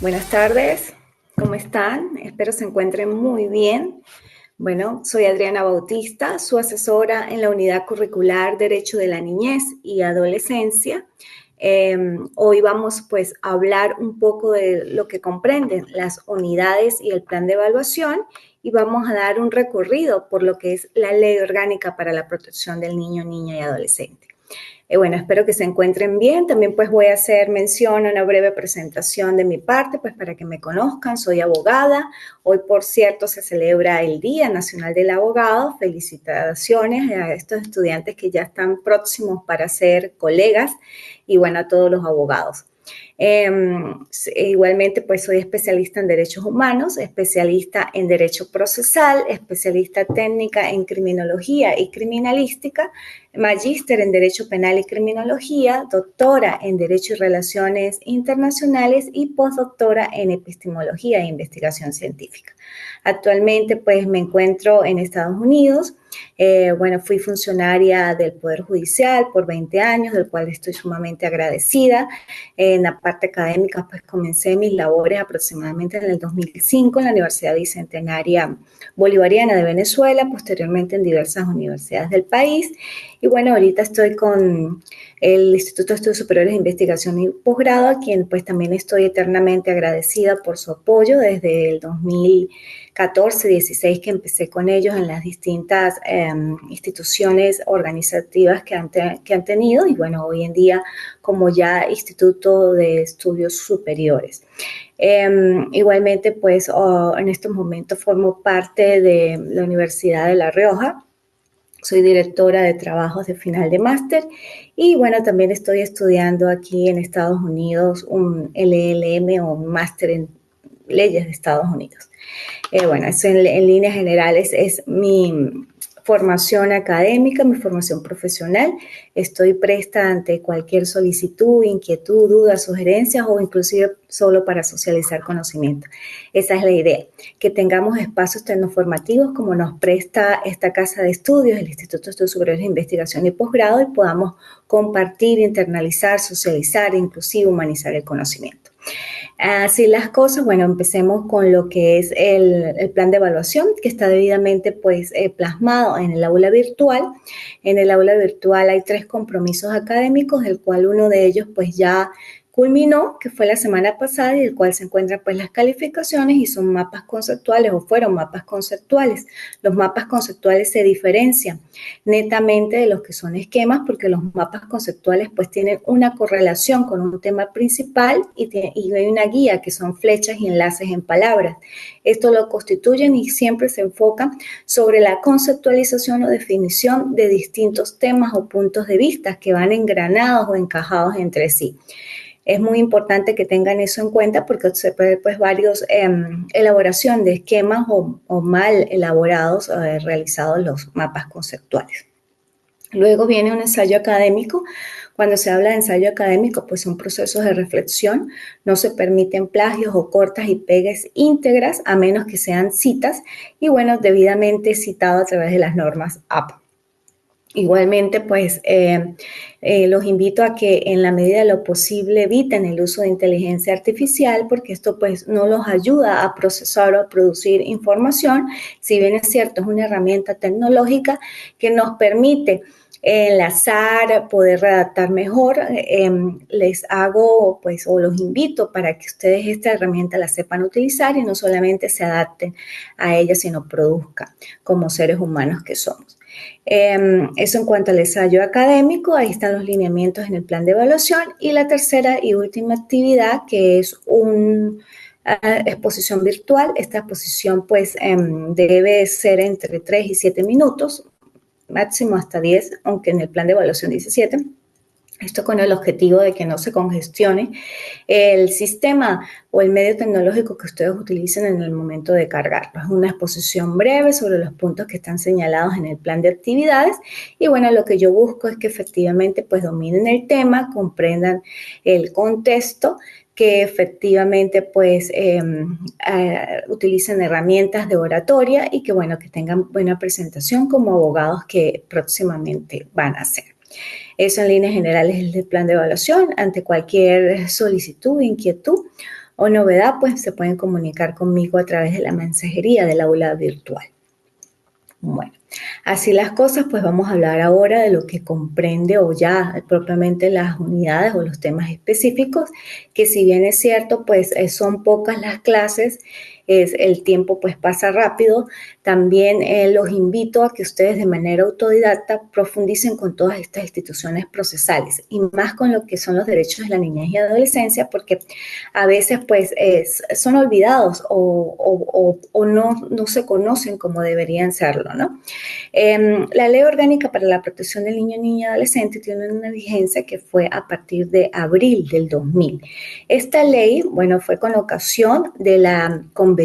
Buenas tardes, ¿cómo están? Espero se encuentren muy bien. Bueno, soy Adriana Bautista, su asesora en la Unidad Curricular Derecho de la Niñez y Adolescencia. Hoy vamos pues a hablar un poco de lo que comprenden las unidades y el plan de evaluación y vamos a dar un recorrido por lo que es la Ley Orgánica para la Protección del Niño, Niña y Adolescente. Bueno, espero que se encuentren bien. También pues voy a hacer mención a una breve presentación de mi parte, pues para que me conozcan. Soy abogada. Hoy, por cierto, se celebra el Día Nacional del Abogado. Felicitaciones a estos estudiantes que ya están próximos para ser colegas y bueno, a todos los abogados. Igualmente, pues soy especialista en derechos humanos, especialista en derecho procesal, especialista técnica en criminología y criminalística, magíster en derecho penal y criminología, doctora en derecho y relaciones internacionales y postdoctora en epistemología e investigación científica. Actualmente, pues me encuentro en Estados Unidos. Bueno, fui funcionaria del Poder Judicial por 20 años, del cual estoy sumamente agradecida. En la parte académica, pues comencé mis labores aproximadamente en el 2005 en la Universidad Bicentenaria Bolivariana de Venezuela, posteriormente en diversas universidades del país. Y bueno, ahorita estoy con el Instituto de Estudios Superiores de Investigación y Posgrado, a quien pues también estoy eternamente agradecida por su apoyo desde el 2014-16 que empecé con ellos en las distintas instituciones organizativas que han tenido y bueno, hoy en día como ya Instituto de Estudios Superiores. Igualmente, pues en estos momentos formo parte de la Universidad de La Rioja. Soy directora de trabajos de final de máster y bueno, también estoy estudiando aquí en Estados Unidos un LLM o un máster en leyes de Estados Unidos. Bueno, eso en líneas generales es mi formación académica, mi formación profesional. Estoy presta ante cualquier solicitud, inquietud, duda, sugerencias o inclusive solo para socializar conocimiento. Esa es la idea, que tengamos espacios tecnoformativos como nos presta esta casa de estudios, el Instituto de Estudios Superiores de Investigación y Posgrado, y podamos compartir, internalizar, socializar e inclusive humanizar el conocimiento. Así las cosas, bueno, empecemos con lo que es el plan de evaluación que está debidamente pues plasmado en el aula virtual. En el aula virtual hay 3 compromisos académicos, del cual uno de ellos pues ya culminó, que fue la semana pasada y el cual se encuentran pues las calificaciones y son mapas conceptuales o fueron mapas conceptuales. Los mapas conceptuales se diferencian netamente de los que son esquemas porque los mapas conceptuales pues tienen una correlación con un tema principal y hay una guía que son flechas y enlaces en palabras. Esto lo constituyen y siempre se enfocan sobre la conceptualización o definición de distintos temas o puntos de vista que van engranados o encajados entre sí. Es muy importante que tengan eso en cuenta porque se puede pues varios elaboración de esquemas o mal elaborados realizados los mapas conceptuales. Luego viene un ensayo académico. Cuando se habla de ensayo académico, pues son procesos de reflexión. No se permiten plagios o cortas y pegues íntegras a menos que sean citas y bueno, debidamente citado a través de las normas APA. Igualmente, pues los invito a que en la medida de lo posible eviten el uso de inteligencia artificial porque esto pues no los ayuda a procesar o a producir información. Si bien es cierto, es una herramienta tecnológica que nos permite enlazar, poder redactar mejor, les hago pues o los invito para que ustedes esta herramienta la sepan utilizar y no solamente se adapten a ella, sino produzcan como seres humanos que somos. Eso en cuanto al ensayo académico, ahí están los lineamientos en el plan de evaluación y la tercera y última actividad que es una exposición virtual. Esta exposición pues debe ser entre 3 y 7 minutos, máximo hasta 10, aunque en el plan de evaluación dice 7. Esto con el objetivo de que no se congestione el sistema o el medio tecnológico que ustedes utilicen en el momento de cargarlo. Es una exposición breve sobre los puntos que están señalados en el plan de actividades y bueno, lo que yo busco es que efectivamente pues dominen el tema, comprendan el contexto, que efectivamente pues utilicen herramientas de oratoria y que bueno, que tengan buena presentación como abogados que próximamente van a hacer. Eso en líneas generales es el plan de evaluación. Ante cualquier solicitud, inquietud, o novedad, pues se pueden comunicar conmigo a través de la mensajería del aula virtual. Bueno, así las cosas, pues vamos a hablar ahora de lo que comprende o ya propiamente las unidades o los temas específicos, que si bien es cierto, pues son pocas las clases, el tiempo pues pasa rápido. También los invito a que ustedes de manera autodidacta profundicen con todas estas instituciones procesales y más con lo que son los derechos de la niñez y adolescencia, porque a veces pues son olvidados o no se conocen como deberían serlo, ¿no? La Ley Orgánica para la Protección del Niño, Niña y Adolescente tiene una vigencia que fue a partir de abril del 2000. Esta ley, bueno, fue con ocasión de la convención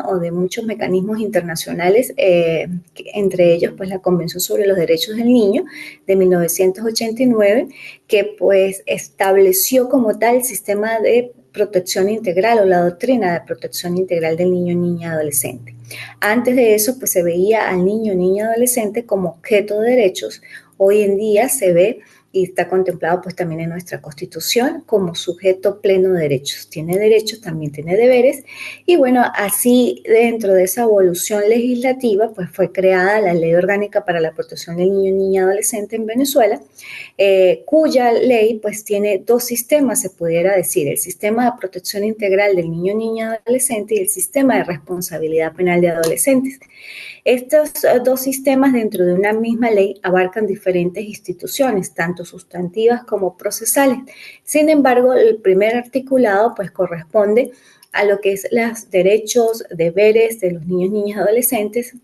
o de muchos mecanismos internacionales, entre ellos pues la Convención sobre los Derechos del Niño de 1989, que pues estableció como tal el sistema de protección integral o la doctrina de protección integral del niño, niña y adolescente. Antes de eso, pues se veía al niño, niña y adolescente como objeto de derechos. Hoy en día se ve y está contemplado pues también en nuestra Constitución como sujeto pleno de derechos. Tiene derechos, también tiene deberes y bueno, así dentro de esa evolución legislativa pues fue creada la Ley Orgánica para la Protección del Niño, Niña y Adolescente en Venezuela, cuya ley pues tiene dos sistemas, se pudiera decir, el sistema de protección integral del niño, niña y adolescente y el sistema de responsabilidad penal de adolescentes. Estos dos sistemas dentro de una misma ley abarcan diferentes instituciones, tanto sustantivas como procesales. Sin embargo, el primer articulado pues corresponde a lo que es los derechos, deberes de los niños, niñas y adolescentes,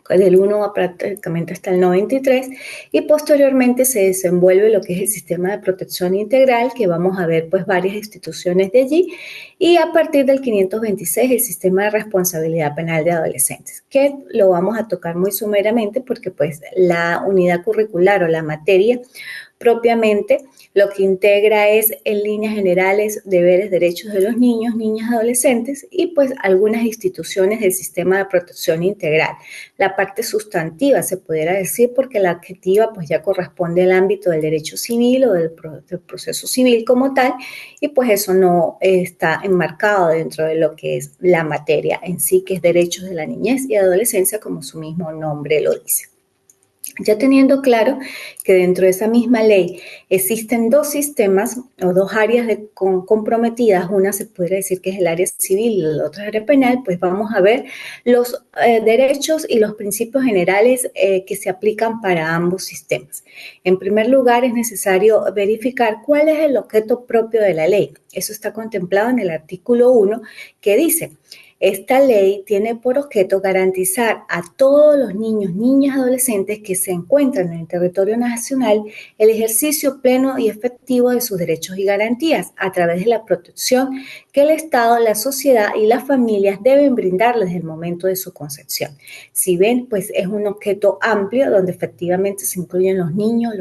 del 1 prácticamente hasta el 93, y posteriormente se desenvuelve lo que es el sistema de protección integral, que vamos a ver pues varias instituciones de allí, y a partir del 526 el sistema de responsabilidad penal de adolescentes, que lo vamos a tocar muy sumeramente porque pues la unidad curricular o la materia propiamente lo que integra es en líneas generales deberes, derechos de los niños, niñas, adolescentes y pues algunas instituciones del sistema de protección integral. La parte sustantiva se pudiera decir porque la adjetiva pues ya corresponde al ámbito del derecho civil o del proceso civil como tal y pues eso no está enmarcado dentro de lo que es la materia en sí, que es derechos de la niñez y adolescencia como su mismo nombre lo dice. Ya teniendo claro que dentro de esa misma ley existen dos sistemas o dos áreas comprometidas, una se podría decir que es el área civil y la otra es el área penal, pues vamos a ver los derechos y los principios generales que se aplican para ambos sistemas. En primer lugar, es necesario verificar cuál es el objeto propio de la ley. Eso está contemplado en el artículo 1 que dice: esta ley tiene por objeto garantizar a todos los niños, niñas y adolescentes que se encuentran en el territorio nacional el ejercicio pleno y efectivo de sus derechos y garantías a través de la protección que el Estado, la sociedad y las familias deben brindarles desde el momento de su concepción. Si ven, pues es un objeto amplio donde efectivamente se incluyen los niños,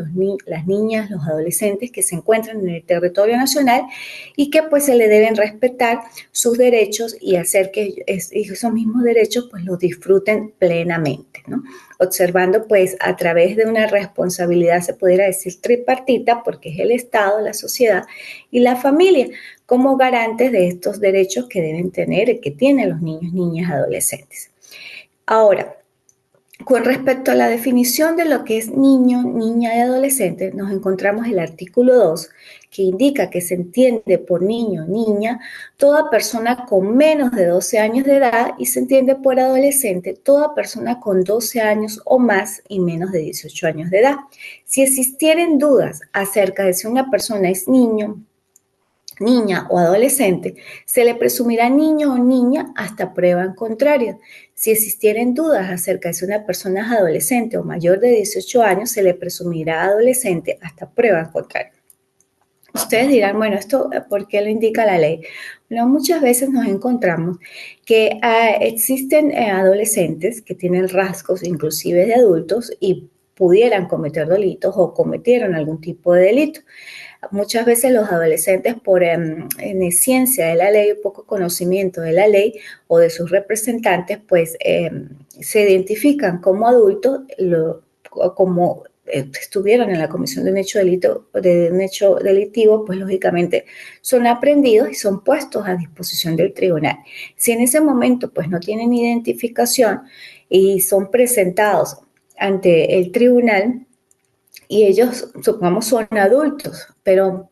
las niñas, los adolescentes que se encuentran en el territorio nacional y que pues se le deben respetar sus derechos y hacer que esos mismos derechos pues los disfruten plenamente, ¿no? Observando pues a través de una responsabilidad, se pudiera decir tripartita, porque es el Estado, la sociedad y la familia, como garantes de estos derechos que deben tener y que tienen los niños, niñas, adolescentes. Ahora, con respecto a la definición de lo que es niño, niña y adolescente, nos encontramos el artículo 2, que indica que se entiende por niño, niña, toda persona con menos de 12 años de edad y se entiende por adolescente toda persona con 12 años o más y menos de 18 años de edad. Si existieren dudas acerca de si una persona es niño, niña o adolescente, se le presumirá niño o niña hasta prueba en contrario. Si existieren dudas acerca de si una persona es adolescente o mayor de 18 años, se le presumirá adolescente hasta prueba en contrario. Ustedes dirán, bueno, ¿esto por qué lo indica la ley? Bueno, muchas veces nos encontramos que existen adolescentes que tienen rasgos inclusive de adultos y pudieran cometer delitos o cometieron algún tipo de delito. Muchas veces los adolescentes por ciencia de la ley, poco conocimiento de la ley o de sus representantes, pues se identifican como adultos, como estuvieron en la comisión de un hecho delictivo, pues lógicamente son aprehendidos y son puestos a disposición del tribunal. Si en ese momento pues no tienen identificación y son presentados ante el tribunal, y ellos, supongamos, son adultos, pero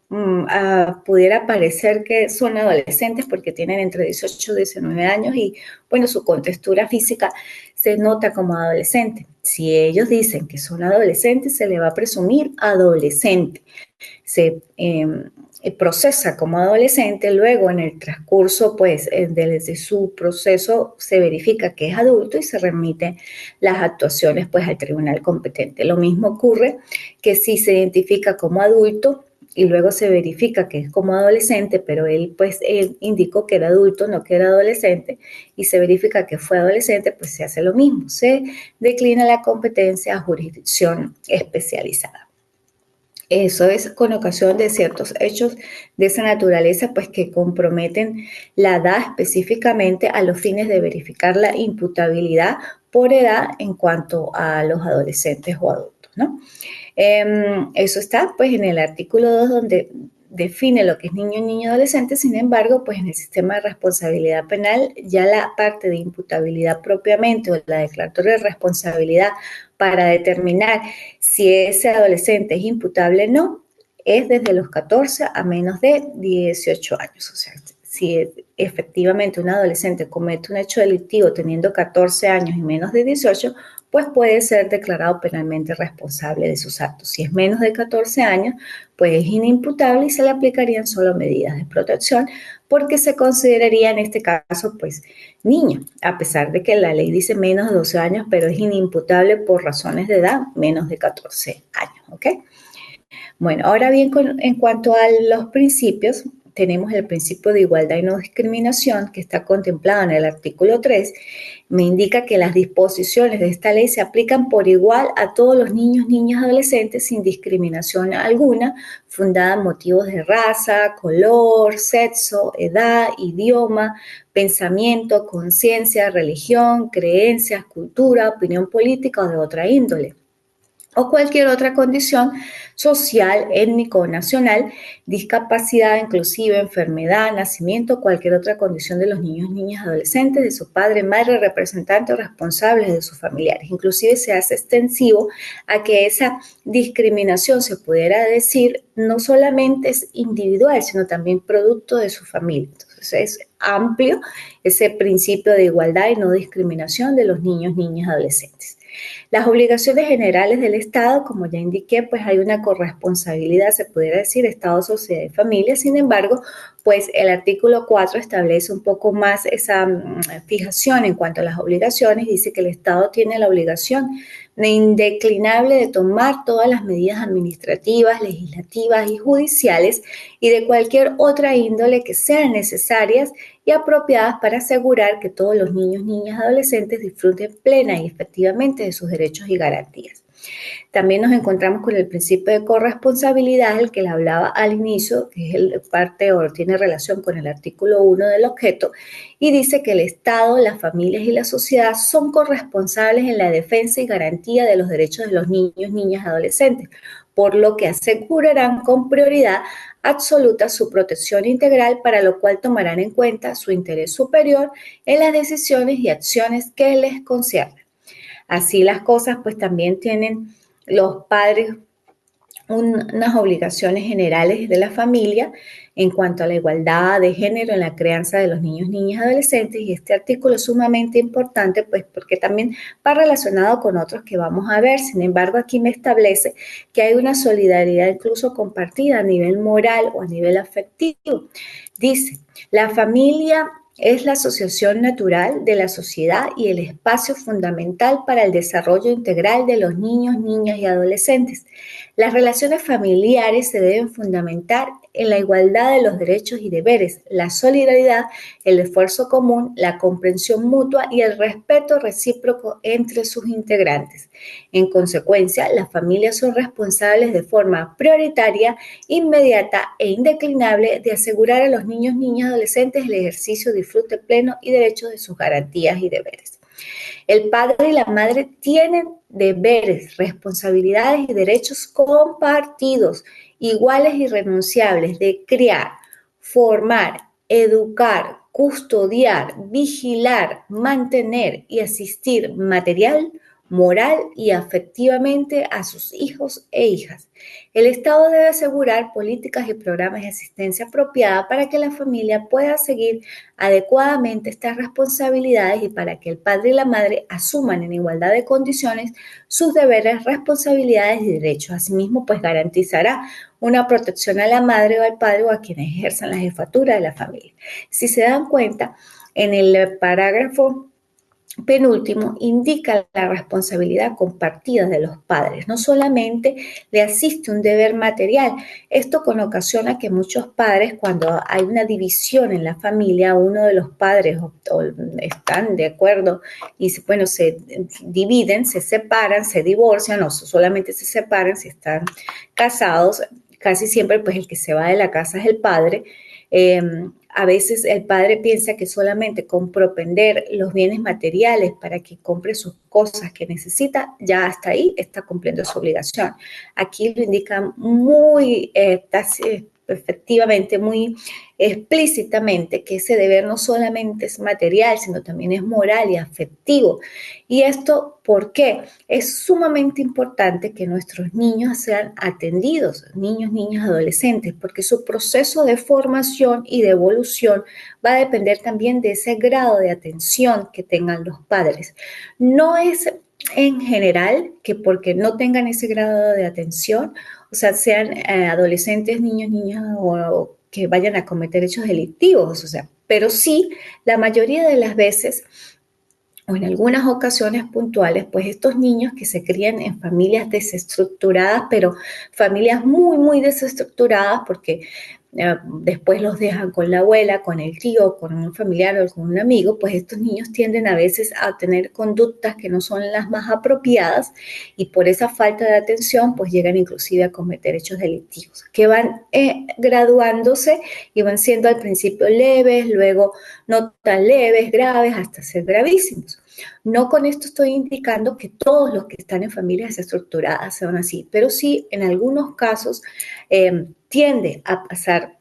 pudiera parecer que son adolescentes porque tienen entre 18 y 19 años y, bueno, su contextura física se nota como adolescente. Si ellos dicen que son adolescentes, se le va a presumir adolescente. Se procesa como adolescente, luego en el transcurso pues desde su proceso se verifica que es adulto y se remiten las actuaciones pues al tribunal competente. Lo mismo ocurre que si se identifica como adulto y luego se verifica que es como adolescente, pero él indicó que era adulto, no que era adolescente, y se verifica que fue adolescente, pues se hace lo mismo, se declina la competencia a jurisdicción especializada. Eso es con ocasión de ciertos hechos de esa naturaleza, pues que comprometen la edad específicamente a los fines de verificar la imputabilidad por edad en cuanto a los adolescentes o adultos, ¿no? Eso está pues en el artículo 2 donde define lo que es niño, niño, adolescente. Sin embargo, pues en el sistema de responsabilidad penal ya la parte de imputabilidad propiamente o la declaratoria de responsabilidad para determinar si ese adolescente es imputable o no es desde los 14 a menos de 18 años. O sea, si efectivamente un adolescente comete un hecho delictivo teniendo 14 años y menos de 18, pues puede ser declarado penalmente responsable de sus actos. Si es menos de 14 años, pues es inimputable y se le aplicarían solo medidas de protección porque se consideraría en este caso, pues, niño, a pesar de que la ley dice menos de 12 años, pero es inimputable por razones de edad, menos de 14 años, ¿ok? Bueno, ahora bien, en cuanto a los principios, tenemos el principio de igualdad y no discriminación que está contemplado en el artículo 3. Me indica que las disposiciones de esta ley se aplican por igual a todos los niños, niñas, adolescentes sin discriminación alguna, fundada en motivos de raza, color, sexo, edad, idioma, pensamiento, conciencia, religión, creencias, cultura, opinión política o de otra índole, o cualquier otra condición social, étnico o nacional, discapacidad, inclusive enfermedad, nacimiento, cualquier otra condición de los niños, niñas, adolescentes, de su padre, madre, representante o responsables de sus familiares. Inclusive se hace extensivo a que esa discriminación, se pudiera decir, no solamente es individual, sino también producto de su familia. Entonces es amplio ese principio de igualdad y no discriminación de los niños, niñas, adolescentes. Las obligaciones generales del Estado, como ya indiqué, pues hay una corresponsabilidad, se pudiera decir, Estado, sociedad y familia. Sin embargo, pues el artículo 4 establece un poco más esa fijación en cuanto a las obligaciones. Dice que el Estado tiene la obligación indeclinable de tomar todas las medidas administrativas, legislativas y judiciales y de cualquier otra índole que sean necesarias y apropiadas para asegurar que todos los niños, niñas, adolescentes disfruten plena y efectivamente de sus derechos y garantías. También nos encontramos con el principio de corresponsabilidad, el que le hablaba al inicio, que es el parte o tiene relación con el artículo 1 del objeto, y dice que el Estado, las familias y la sociedad son corresponsables en la defensa y garantía de los derechos de los niños, niñas y adolescentes, por lo que asegurarán con prioridad absoluta su protección integral, para lo cual tomarán en cuenta su interés superior en las decisiones y acciones que les conciernen. Así las cosas, pues también tienen los padres unas obligaciones generales de la familia en cuanto a la igualdad de género en la crianza de los niños, niñas y adolescentes, y este artículo es sumamente importante pues porque también va relacionado con otros que vamos a ver. Sin embargo, aquí me establece que hay una solidaridad incluso compartida a nivel moral o a nivel afectivo. Dice, la familia es la asociación natural de la sociedad y el espacio fundamental para el desarrollo integral de los niños, niñas y adolescentes. Las relaciones familiares se deben fundamentar en la igualdad de los derechos y deberes, la solidaridad, el esfuerzo común, la comprensión mutua y el respeto recíproco entre sus integrantes. En consecuencia, las familias son responsables de forma prioritaria, inmediata e indeclinable de asegurar a los niños, niñas y adolescentes el ejercicio, disfrute pleno y derecho de sus garantías y deberes. El padre y la madre tienen deberes, responsabilidades y derechos compartidos, iguales y irrenunciables de criar, formar, educar, custodiar, vigilar, mantener y asistir material, moral y afectivamente a sus hijos e hijas. El Estado debe asegurar políticas y programas de asistencia apropiada para que la familia pueda seguir adecuadamente estas responsabilidades y para que el padre y la madre asuman en igualdad de condiciones sus deberes, responsabilidades y derechos. Asimismo, pues garantizará una protección a la madre o al padre o a quienes ejerzan la jefatura de la familia. Si se dan cuenta, en el parágrafo penúltimo, indica la responsabilidad compartida de los padres. No solamente le asiste un deber material, esto ocasiona que muchos padres, cuando hay una división en la familia, uno de los padres o están de acuerdo y bueno, se dividen, se separan, se divorcian o solamente se separan si están casados. Casi siempre pues el que se va de la casa es el padre. A veces el padre piensa que solamente con propender los bienes materiales para que compre sus cosas que necesita, ya hasta ahí está cumpliendo su obligación. Aquí lo indica muy efectivamente, muy explícitamente que ese deber no solamente es material, sino también es moral y afectivo. ¿Y esto por qué? Es sumamente importante que nuestros niños sean atendidos, niños, niñas, adolescentes, porque su proceso de formación y de evolución va a depender también de ese grado de atención que tengan los padres. No es en general que porque no tengan ese grado de atención, o sea, sean adolescentes, niños, niñas o que vayan a cometer hechos delictivos, o sea, pero sí, la mayoría de las veces o en algunas ocasiones puntuales, pues estos niños que se crían en familias desestructuradas, pero familias muy, muy desestructuradas, porque después los dejan con la abuela, con el tío, con un familiar o con un amigo, pues estos niños tienden a veces a tener conductas que no son las más apropiadas y por esa falta de atención pues llegan inclusive a cometer hechos delictivos que van graduándose y van siendo al principio leves, luego no tan leves, graves, hasta ser gravísimos. No con esto estoy indicando que todos los que están en familias desestructuradas sean así, pero sí en algunos casos tiende a pasar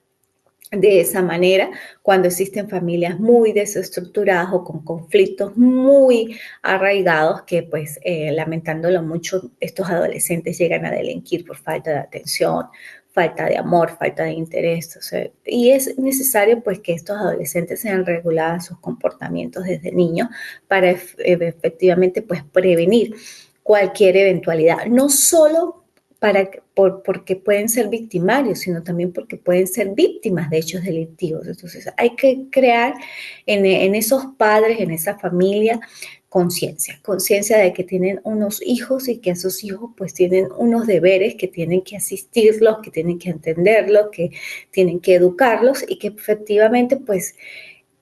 de esa manera cuando existen familias muy desestructuradas o con conflictos muy arraigados que pues lamentándolo mucho estos adolescentes llegan a delinquir por falta de atención, falta de amor, falta de interés, o sea, y es necesario pues que estos adolescentes sean regulados sus comportamientos desde niños para efectivamente pues prevenir cualquier eventualidad, no solo porque pueden ser victimarios, sino también porque pueden ser víctimas de hechos delictivos. Entonces hay que crear en esos padres, en esa familia, conciencia de que tienen unos hijos y que esos hijos pues tienen unos deberes, que tienen que asistirlos, que tienen que entenderlos, que tienen que educarlos y que efectivamente pues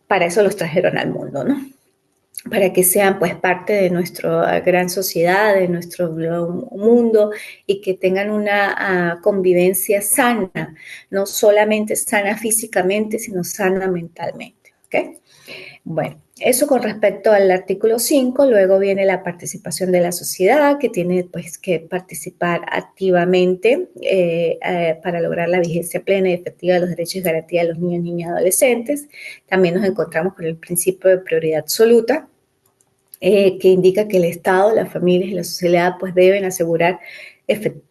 para eso los trajeron al mundo, ¿no? Para que sean pues parte de nuestra gran sociedad, de nuestro mundo y que tengan una convivencia sana, no solamente sana físicamente, sino sana mentalmente. ¿Okay? Bueno, eso con respecto al artículo 5, luego viene la participación de la sociedad, que tiene pues que participar activamente para lograr la vigencia plena y efectiva de los derechos y garantías de los niños, niñas y adolescentes. También nos encontramos con el principio de prioridad absoluta, que indica que el Estado, las familias y la sociedad pues deben asegurar efectivamente,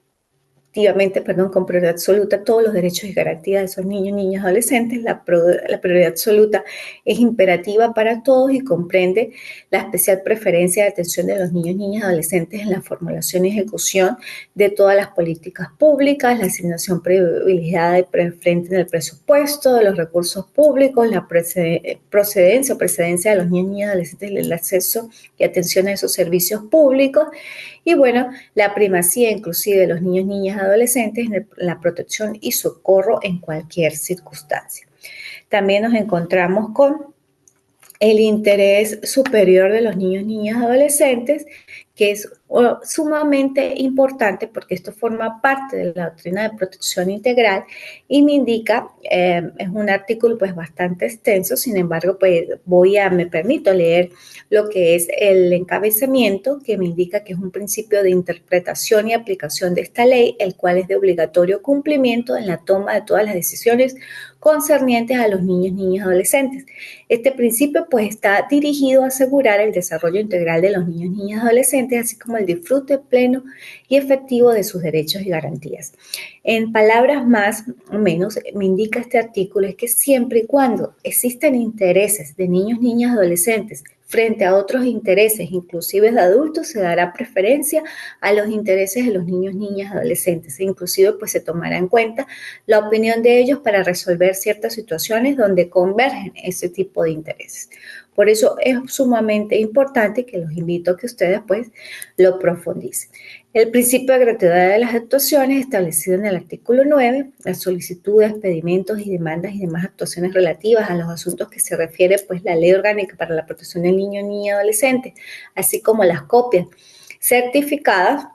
con prioridad absoluta todos los derechos y garantías de esos niños, niñas, adolescentes. La prioridad absoluta es imperativa para todos y comprende la especial preferencia de atención de los niños, niñas, adolescentes en la formulación y ejecución de todas las políticas públicas, la asignación privilegiada y preferente en el presupuesto, de los recursos públicos, la procedencia o precedencia de los niños, niñas, adolescentes en el acceso y atención a esos servicios públicos. Y bueno, la primacía inclusive de los niños, niñas, adolescentes en la protección y socorro en cualquier circunstancia. También nos encontramos con el interés superior de los niños, niñas, adolescentes, que es sumamente importante porque esto forma parte de la doctrina de protección integral y me indica, es un artículo pues bastante extenso, sin embargo pues me permito leer lo que es el encabezamiento que me indica que es un principio de interpretación y aplicación de esta ley, el cual es de obligatorio cumplimiento en la toma de todas las decisiones concernientes a los niños, niñas y adolescentes. Este principio pues está dirigido a asegurar el desarrollo integral de los niños, niñas y adolescentes, así como el disfrute pleno y efectivo de sus derechos y garantías. En palabras más o menos, me indica este artículo es que siempre y cuando existan intereses de niños, niñas, adolescentes frente a otros intereses, inclusive de adultos, se dará preferencia a los intereses de los niños, niñas, adolescentes. E inclusive, pues se tomará en cuenta la opinión de ellos para resolver ciertas situaciones donde convergen ese tipo de intereses. Por eso es sumamente importante que los invito a que ustedes pues lo profundicen. El principio de gratuidad de las actuaciones establecido en el artículo 9, las solicitudes, pedimentos y demandas y demás actuaciones relativas a los asuntos que se refiere pues la Ley Orgánica para la Protección del Niño, Niña y Adolescente, así como las copias certificadas,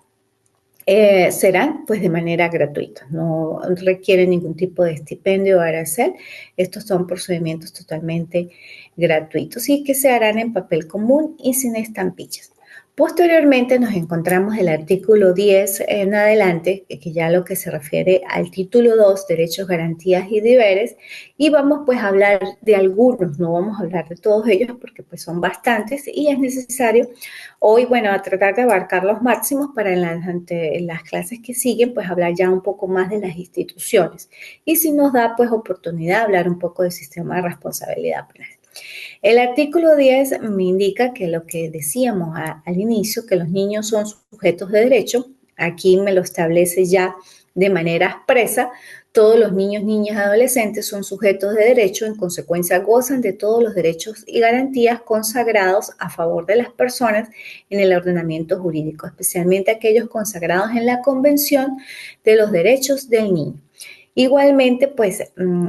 serán pues de manera gratuita, no requieren ningún tipo de estipendio o arancel. Estos son procedimientos totalmente gratuitos y que se harán en papel común y sin estampillas. Posteriormente nos encontramos el artículo 10 en adelante, que ya lo que se refiere al título 2, derechos, garantías y deberes, y vamos pues a hablar de algunos, no vamos a hablar de todos ellos porque pues son bastantes y es necesario hoy, bueno, a tratar de abarcar los máximos para en las clases que siguen, pues hablar ya un poco más de las instituciones. Y si nos da pues oportunidad, hablar un poco del sistema de responsabilidad penal. El artículo 10 me indica que lo que decíamos al inicio, que los niños son sujetos de derecho, aquí me lo establece ya de manera expresa, todos los niños, niñas y adolescentes son sujetos de derecho, en consecuencia gozan de todos los derechos y garantías consagrados a favor de las personas en el ordenamiento jurídico, especialmente aquellos consagrados en la Convención de los Derechos del Niño. Igualmente, pues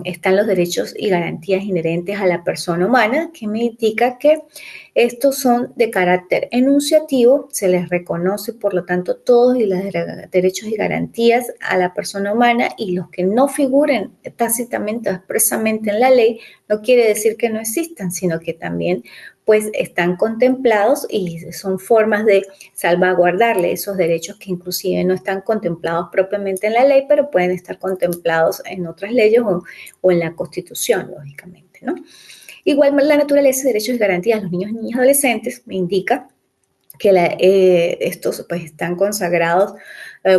están los derechos y garantías inherentes a la persona humana, que me indica que estos son de carácter enunciativo, se les reconoce, por lo tanto, todos los derechos y garantías a la persona humana y los que no figuren tácitamente o expresamente en la ley, no quiere decir que no existan, sino que también pues están contemplados y son formas de salvaguardarle esos derechos que inclusive no están contemplados propiamente en la ley, pero pueden estar contemplados en otras leyes o en la Constitución, lógicamente, ¿no? Igual la naturaleza de derechos y garantías de los niños, niñas y adolescentes me indica que estos pues están consagrados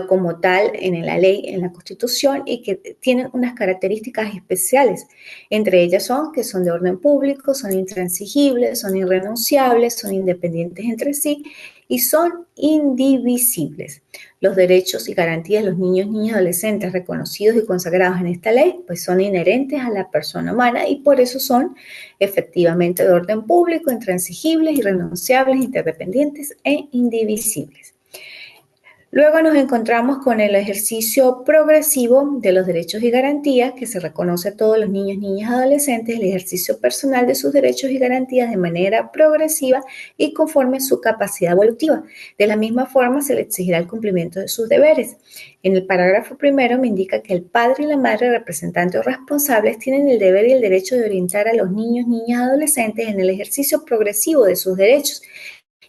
como tal en la ley, en la Constitución y que tienen unas características especiales. Entre ellas son que son de orden público, son intransigibles, son irrenunciables, son independientes entre sí y son indivisibles. Los derechos y garantías de los niños, niñas y adolescentes reconocidos y consagrados en esta ley pues son inherentes a la persona humana y por eso son efectivamente de orden público, intransigibles, irrenunciables, interdependientes e indivisibles. Luego nos encontramos con el ejercicio progresivo de los derechos y garantías que se reconoce a todos los niños, niñas y adolescentes, el ejercicio personal de sus derechos y garantías de manera progresiva y conforme a su capacidad evolutiva. De la misma forma se le exigirá el cumplimiento de sus deberes. En el parágrafo primero me indica que el padre y la madre, representantes o responsables, tienen el deber y el derecho de orientar a los niños, niñas y adolescentes en el ejercicio progresivo de sus derechos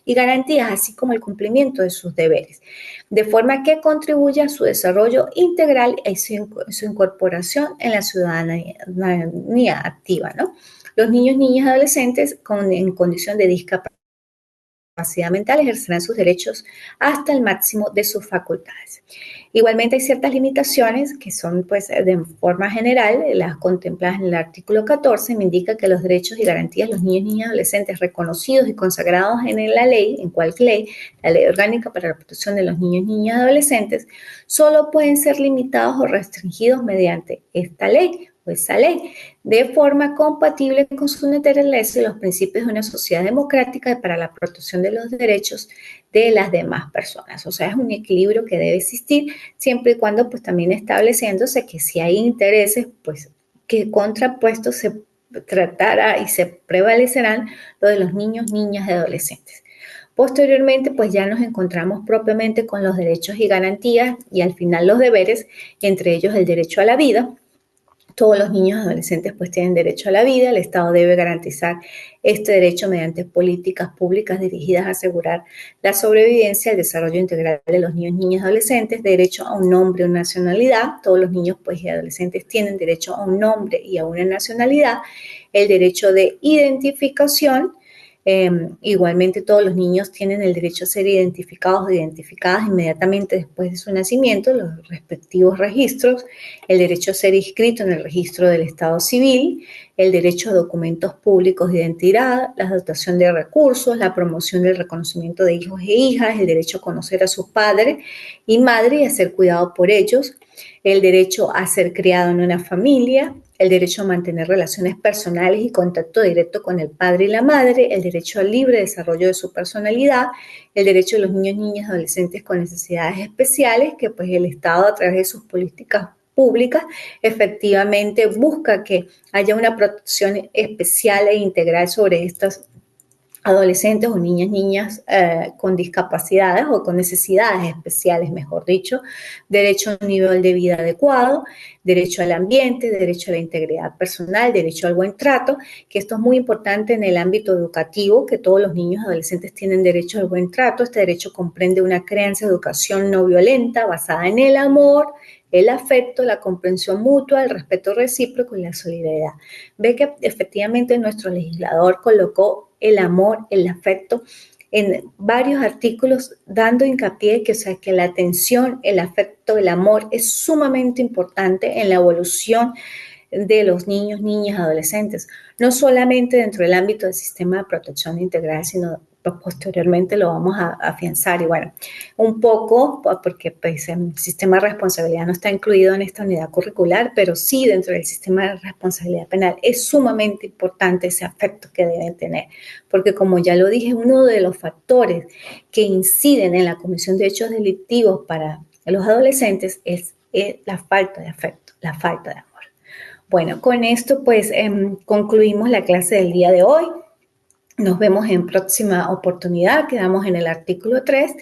y garantías, así como el cumplimiento de sus deberes, de forma que contribuya a su desarrollo integral y su incorporación en la ciudadanía activa, ¿no? Los niños, niñas y adolescentes en condición de discapacidad mental ejercerán sus derechos hasta el máximo de sus facultades. Igualmente hay ciertas limitaciones que son pues de forma general, las contempladas en el artículo 14, me indica que los derechos y garantías de los niños, niñas y adolescentes reconocidos y consagrados en la ley, en cualquier ley, la Ley Orgánica para la Protección de los Niños, Niñas y Adolescentes, solo pueden ser limitados o restringidos mediante esta ley o esa ley, de forma compatible con su naturaleza y los principios de una sociedad democrática y para la protección de los derechos de las demás personas. O sea, es un equilibrio que debe existir siempre y cuando pues también estableciéndose que si hay intereses, pues que contrapuestos se tratará y se prevalecerán lo de los niños, niñas y adolescentes. Posteriormente, pues ya nos encontramos propiamente con los derechos y garantías y al final los deberes, entre ellos el derecho a la vida. Todos los niños y adolescentes pues tienen derecho a la vida. El Estado debe garantizar este derecho mediante políticas públicas dirigidas a asegurar la sobrevivencia y el desarrollo integral de los niños, niñas y adolescentes. Derecho a un nombre y una nacionalidad. Todos los niños pues y adolescentes tienen derecho a un nombre y a una nacionalidad. El derecho de identificación. Igualmente todos los niños tienen el derecho a ser identificados o identificadas inmediatamente después de su nacimiento, los respectivos registros, el derecho a ser inscrito en el registro del Estado civil, el derecho a documentos públicos de identidad, la dotación de recursos, la promoción del reconocimiento de hijos e hijas, el derecho a conocer a sus padres y madre y a ser cuidado por ellos, el derecho a ser criado en una familia, el derecho a mantener relaciones personales y contacto directo con el padre y la madre, el derecho al libre desarrollo de su personalidad, el derecho de los niños, niñas y adolescentes con necesidades especiales, que pues el Estado a través de sus políticas públicas efectivamente busca que haya una protección especial e integral sobre estas adolescentes o niñas con discapacidades o con necesidades especiales, mejor dicho, derecho a un nivel de vida adecuado, derecho al ambiente, derecho a la integridad personal, derecho al buen trato, que esto es muy importante en el ámbito educativo, que todos los niños y adolescentes tienen derecho al buen trato. Este derecho comprende una crianza, educación no violenta, basada en el amor, el afecto, la comprensión mutua, el respeto recíproco y la solidaridad. Ve que efectivamente nuestro legislador colocó el amor, el afecto en varios artículos, dando hincapié que, o sea, que la atención, el afecto, el amor es sumamente importante en la evolución de los niños, niñas, adolescentes, no solamente dentro del ámbito del sistema de protección integral, sino posteriormente lo vamos a afianzar. Y bueno, un poco, porque pues, el sistema de responsabilidad no está incluido en esta unidad curricular, pero sí dentro del sistema de responsabilidad penal es sumamente importante ese afecto que deben tener, porque como ya lo dije, uno de los factores que inciden en la comisión de hechos delictivos para los adolescentes es la falta de afecto, la falta de amor. Bueno, con esto pues concluimos la clase del día de hoy. Nos vemos en próxima oportunidad, quedamos en el artículo 3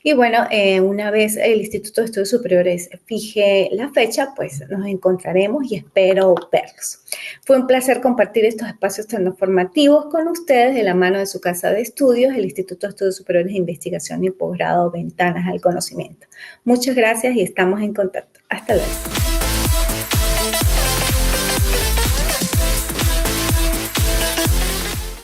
y bueno, una vez el Instituto de Estudios Superiores fije la fecha, pues nos encontraremos y espero verlos. Fue un placer compartir estos espacios tan formativos con ustedes de la mano de su casa de estudios, el Instituto de Estudios Superiores de Investigación y Posgrado Ventanas al Conocimiento. Muchas gracias y estamos en contacto. Hasta luego.